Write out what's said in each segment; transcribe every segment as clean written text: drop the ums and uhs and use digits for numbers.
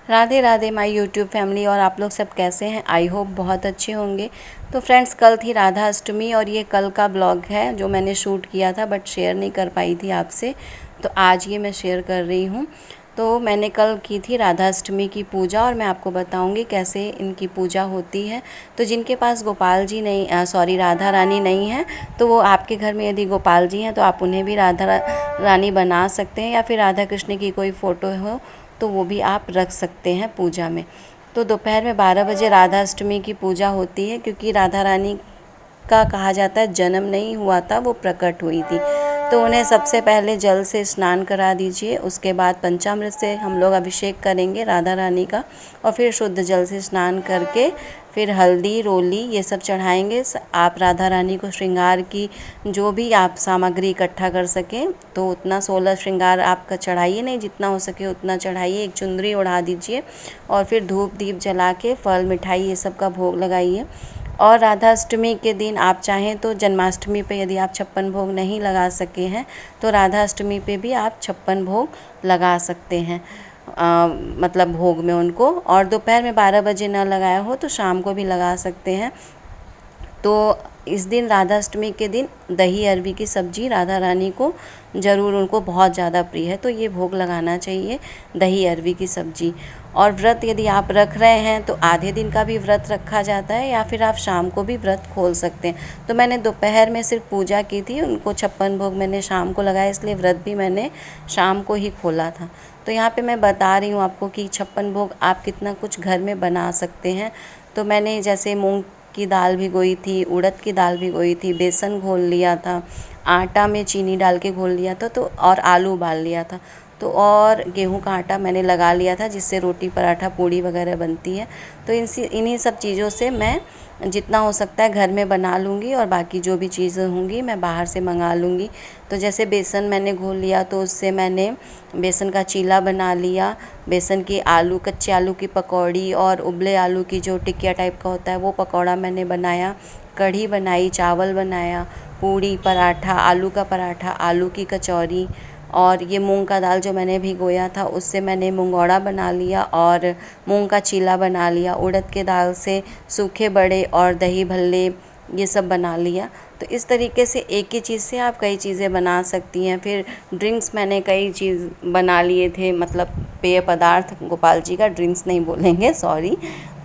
Radhe Radhe my YouTube family. और आप लोग सब कैसे हैं? आई होप बहुत अच्छे होंगे। तो फ्रेंड्स, कल थी राधा अष्टमी और ये कल का ब्लॉग है जो मैंने शूट किया था बट शेयर नहीं कर पाई थी आपसे, तो आज ये मैं शेयर कर रही हूँ। तो मैंने कल की थी राधा अष्टमी की पूजा और मैं आपको बताऊंगी कैसे इनकी पूजा होती है। तो जिनके पास गोपाल जी नहीं राधा रानी नहीं है, तो वो आपके घर में यदि गोपाल जी हैं तो आप उन्हें भी रानी बना सकते हैं, या फिर राधा कृष्ण की कोई फ़ोटो हो तो वो भी आप रख सकते हैं पूजा में। तो दोपहर में 12 बजे राधा अष्टमी की पूजा होती है, क्योंकि राधा रानी का कहा जाता है जन्म नहीं हुआ था, वो प्रकट हुई थी। तो उन्हें सबसे पहले जल से स्नान करा दीजिए, उसके बाद पंचामृत से हम लोग अभिषेक करेंगे राधा रानी का, और फिर शुद्ध जल से स्नान करके फिर हल्दी रोली ये सब चढ़ाएंगे। आप राधा रानी को श्रृंगार की जो भी आप सामग्री इकट्ठा कर सकें तो उतना 16 श्रृंगार आपका चढ़ाइए, नहीं जितना हो सके उतना चढ़ाइए। एक चुंदरी उड़ा दीजिए और फिर धूप दीप जला के फल मिठाई ये सब का भोग लगाइए। और राधा अष्टमी के दिन आप चाहें तो जन्माष्टमी पे यदि आप 56 भोग नहीं लगा सके हैं तो राधा अष्टमी पे भी आप 56 भोग लगा सकते हैं, मतलब भोग में उनको। और दोपहर में 12 बजे ना लगाया हो तो शाम को भी लगा सकते हैं। तो इस दिन राधा अष्टमी के दिन दही अरवी की सब्ज़ी राधा रानी को ज़रूर, उनको बहुत ज़्यादा प्रिय है, तो ये भोग लगाना चाहिए दही अरवी की सब्ज़ी। और व्रत यदि आप रख रहे हैं तो आधे दिन का भी व्रत रखा जाता है, या फिर आप शाम को भी व्रत खोल सकते हैं। तो मैंने दोपहर में सिर्फ पूजा की थी, उनको 56 भोग मैंने शाम को लगाया, इसलिए व्रत भी मैंने शाम को ही खोला था। तो यहाँ पे मैं बता रही हूँ आपको कि 56 भोग आप कितना कुछ घर में बना सकते हैं। तो मैंने जैसे मूंग की दाल भिगोई थी, उड़द की दाल भिगोई थी, बेसन घोल लिया था, आटा में चीनी डाल के घोल लिया था, तो और आलू उबाल लिया था, तो और गेहूं का आटा मैंने लगा लिया था जिससे रोटी पराठा पूड़ी वगैरह बनती है। तो इन्हीं सब चीज़ों से मैं जितना हो सकता है घर में बना लूँगी, और बाकी जो भी चीज़ें होंगी मैं बाहर से मंगा लूँगी। तो जैसे बेसन मैंने घोल लिया तो उससे मैंने बेसन का चीला बना लिया, बेसन की कच्चे आलू की पकौड़ी और उबले आलू की जो टिकिया टाइप का होता है वो पकौड़ा मैंने बनाया, कढ़ी बनाई, चावल बनाया, पूड़ी पराठा, आलू का पराठा, आलू की कचौरी। और ये मूंग का दाल जो मैंने भिगोया था उससे मैंने मुंगौड़ा बना लिया और मूंग का चीला बना लिया। उड़द के दाल से सूखे बड़े और दही भल्ले ये सब बना लिया। तो इस तरीके से एक ही चीज़ से आप कई चीज़ें बना सकती हैं। फिर ड्रिंक्स मैंने कई चीज़ बना लिए थे, मतलब पेय पदार्थ, गोपाल जी का ड्रिंक्स नहीं बोलेंगे, सॉरी।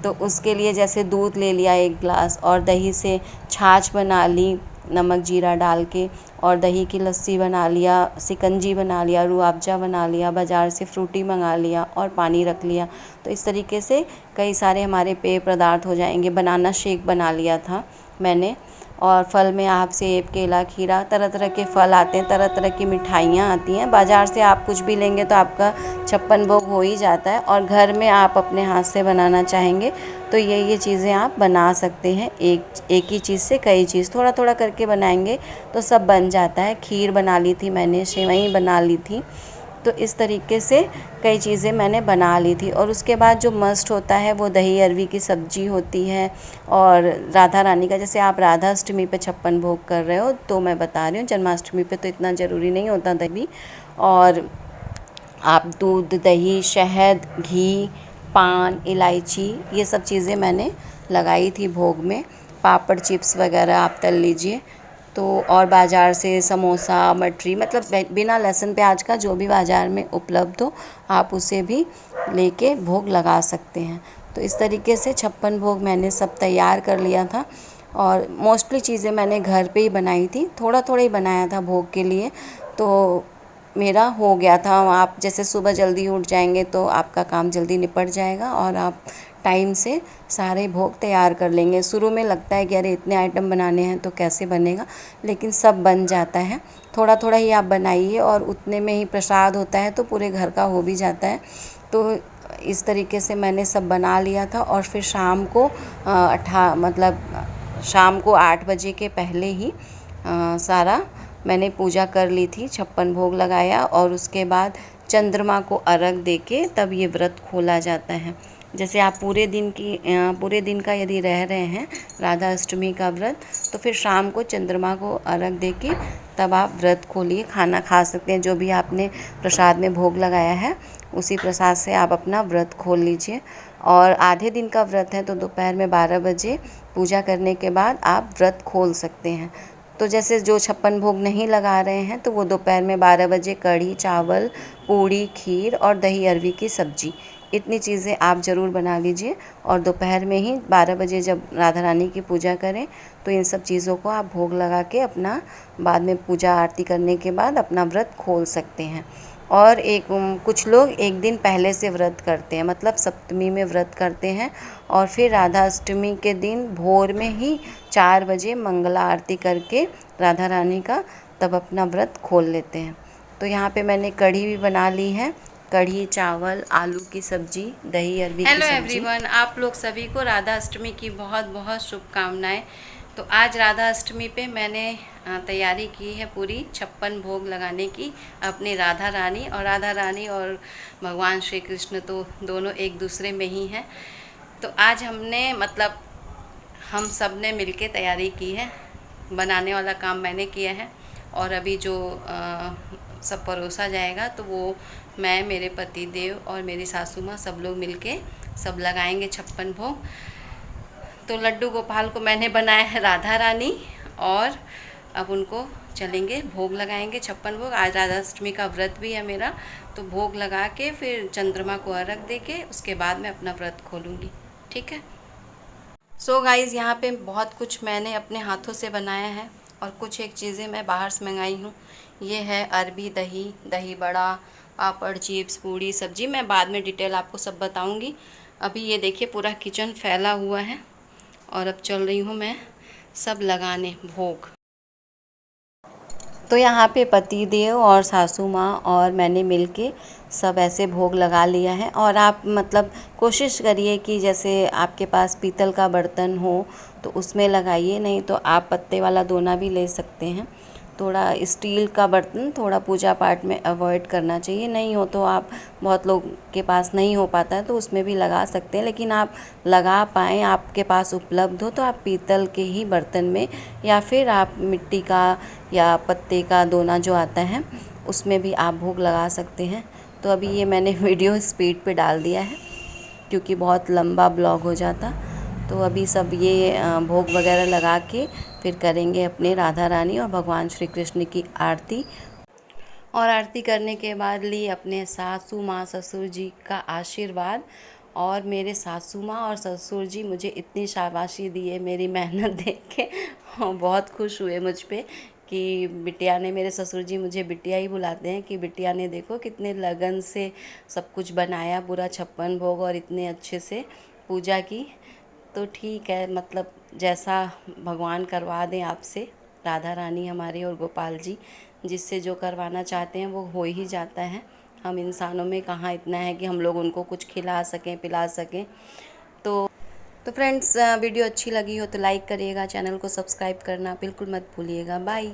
तो उसके लिए जैसे दूध ले लिया 1 गिलास, और दही से छाछ बना ली नमक जीरा डाल के, और दही की लस्सी बना लिया, शिकंजी बना लिया, रूह अफ़ज़ा बना लिया, बाज़ार से फ्रूटी मंगा लिया और पानी रख लिया। तो इस तरीके से कई सारे हमारे पेय पदार्थ हो जाएंगे। बनाना शेक बना लिया था मैंने। और फल में आप सेब, केला, खीरा, तरह तरह के फल आते हैं, तरह तरह की मिठाइयाँ आती हैं। बाज़ार से आप कुछ भी लेंगे तो आपका 56 भोग हो ही जाता है। और घर में आप अपने हाथ से बनाना चाहेंगे तो ये चीज़ें आप बना सकते हैं। एक ही चीज़ से कई चीज़ थोड़ा थोड़ा करके बनाएंगे तो सब बन जाता है। खीर बना ली थी मैंने, सेवई बना ली थी। तो इस तरीके से कई चीज़ें मैंने बना ली थी। और उसके बाद जो मस्ट होता है वो दही अरवी की सब्ज़ी होती है। और राधा रानी का, जैसे आप राधा अष्टमी पे 56 भोग कर रहे हो तो मैं बता रही हूँ, जन्माष्टमी पे तो इतना ज़रूरी नहीं होता दही। और आप दूध, दही, शहद, घी, पान, इलायची ये सब चीज़ें मैंने लगाई थी भोग में। पापड़, चिप्स वगैरह आप तल लीजिए। तो और बाज़ार से समोसा, मठरी, मतलब बिना लहसुन प्याज का जो भी बाज़ार में उपलब्ध हो आप उसे भी लेके भोग लगा सकते हैं। तो इस तरीके से 56 भोग मैंने सब तैयार कर लिया था। और मोस्टली चीज़ें मैंने घर पे ही बनाई थी, थोड़ा थोड़ा ही बनाया था भोग के लिए, तो मेरा हो गया था। आप जैसे सुबह जल्दी उठ जाएंगे तो आपका काम जल्दी निपट जाएगा और आप टाइम से सारे भोग तैयार कर लेंगे। शुरू में लगता है कि अरे इतने आइटम बनाने हैं तो कैसे बनेगा, लेकिन सब बन जाता है। थोड़ा थोड़ा ही आप बनाइए और उतने में ही प्रसाद होता है तो पूरे घर का हो भी जाता है। तो इस तरीके से मैंने सब बना लिया था। और फिर शाम को शाम को 8 बजे के पहले ही सारा मैंने पूजा कर ली थी, 56 भोग लगाया। और उसके बाद चंद्रमा को अर्घ देके तब ये व्रत खोला जाता है। जैसे आप पूरे दिन का यदि रह रहे हैं राधा अष्टमी का व्रत, तो फिर शाम को चंद्रमा को अर्घ देके तब आप व्रत खोलिए, खाना खा सकते हैं। जो भी आपने प्रसाद में भोग लगाया है उसी प्रसाद से आप अपना व्रत खोल लीजिए। और आधे दिन का व्रत है तो दोपहर में 12 बजे पूजा करने के बाद आप व्रत खोल सकते हैं। तो जैसे जो 56 भोग नहीं लगा रहे हैं तो वो दोपहर में 12 बजे कढ़ी चावल, पूड़ी, खीर और दही अरवी की सब्जी, इतनी चीज़ें आप ज़रूर बना लीजिए। और दोपहर में ही 12 बजे जब राधा रानी की पूजा करें तो इन सब चीज़ों को आप भोग लगा के अपना बाद में पूजा आरती करने के बाद अपना व्रत खोल सकते हैं। और कुछ लोग एक दिन पहले से व्रत करते हैं, मतलब सप्तमी में व्रत करते हैं और फिर राधा अष्टमी के दिन भोर में ही 4 बजे मंगला आरती करके राधा रानी का तब अपना व्रत खोल लेते हैं। तो यहाँ पे मैंने कढ़ी भी बना ली है, कढ़ी चावल आलू की सब्जी दही अरवी की सब्जी। हेलो एवरीवन, आप लोग सभी को राधा अष्टमी की बहुत बहुत शुभकामनाएं। तो आज राधा अष्टमी पे मैंने तैयारी की है पूरी 56 भोग लगाने की अपनी राधा रानी और भगवान श्री कृष्ण तो दोनों एक दूसरे में ही हैं। तो आज हमने मतलब हम सब ने मिलके तैयारी की है, बनाने वाला काम मैंने किया है और अभी जो सब परोसा जाएगा तो वो मैं, मेरे पति देव और मेरी सासू माँ सब लोग मिलके सब लगाएंगे 56 भोग। तो लड्डू गोपाल को मैंने बनाया है राधा रानी और अब उनको चलेंगे भोग लगाएंगे 56 भोग। आज राधा अष्टमी का व्रत भी है मेरा, तो भोग लगा के फिर चंद्रमा को अर्घ दे के उसके बाद मैं अपना व्रत खोलूँगी। ठीक है। सो गाइज़, यहाँ पे बहुत कुछ मैंने अपने हाथों से बनाया है और कुछ एक चीज़ें मैं बाहर से मंगाई हूँ। ये है अरबी दही, दही बड़ा, पापड़, चिप्स, पूड़ी, सब्जी। मैं बाद में डिटेल आपको सब बताऊँगी। अभी ये देखिए पूरा किचन फैला हुआ है और अब चल रही हूँ मैं सब लगाने भोग। तो यहाँ पे पति देव और सासू माँ और मैंने मिलके सब ऐसे भोग लगा लिया है। और आप मतलब कोशिश करिए कि जैसे आपके पास पीतल का बर्तन हो तो उसमें लगाइए, नहीं तो आप पत्ते वाला दोना भी ले सकते हैं। थोड़ा स्टील का बर्तन थोड़ा पूजा पाठ में अवॉइड करना चाहिए। नहीं हो तो आप, बहुत लोग के पास नहीं हो पाता है तो उसमें भी लगा सकते हैं, लेकिन आप लगा पाएँ, आपके पास उपलब्ध हो तो आप पीतल के ही बर्तन में या फिर आप मिट्टी का या पत्ते का दोना जो आता है उसमें भी आप भोग लगा सकते हैं। तो अभी ये मैंने वीडियो स्पीड पे डाल दिया है क्योंकि बहुत लंबा ब्लॉग हो जाता। तो अभी सब ये भोग वगैरह लगा के फिर करेंगे अपने राधा रानी और भगवान श्री कृष्ण की आरती। और आरती करने के बाद ली अपने सासू माँ ससुर जी का आशीर्वाद। और मेरे सासू माँ और ससुर जी मुझे इतनी शाबाशी दिए मेरी मेहनत देख के, बहुत खुश हुए मुझ पे कि बिटिया ने, मेरे ससुर जी मुझे बिटिया ही बुलाते हैं, कि बिटिया ने देखो कितने लगन से सब कुछ बनाया, पूरा 56 भोग और इतने अच्छे से पूजा की। तो ठीक है, मतलब जैसा भगवान करवा दें आपसे, राधा रानी हमारे और गोपाल जी जिससे जो करवाना चाहते हैं वो हो ही जाता है। हम इंसानों में कहाँ इतना है कि हम लोग उनको कुछ खिला सकें पिला सकें। तो फ्रेंड्स, वीडियो अच्छी लगी हो तो लाइक करिएगा, चैनल को सब्सक्राइब करना बिल्कुल मत भूलिएगा। बाय।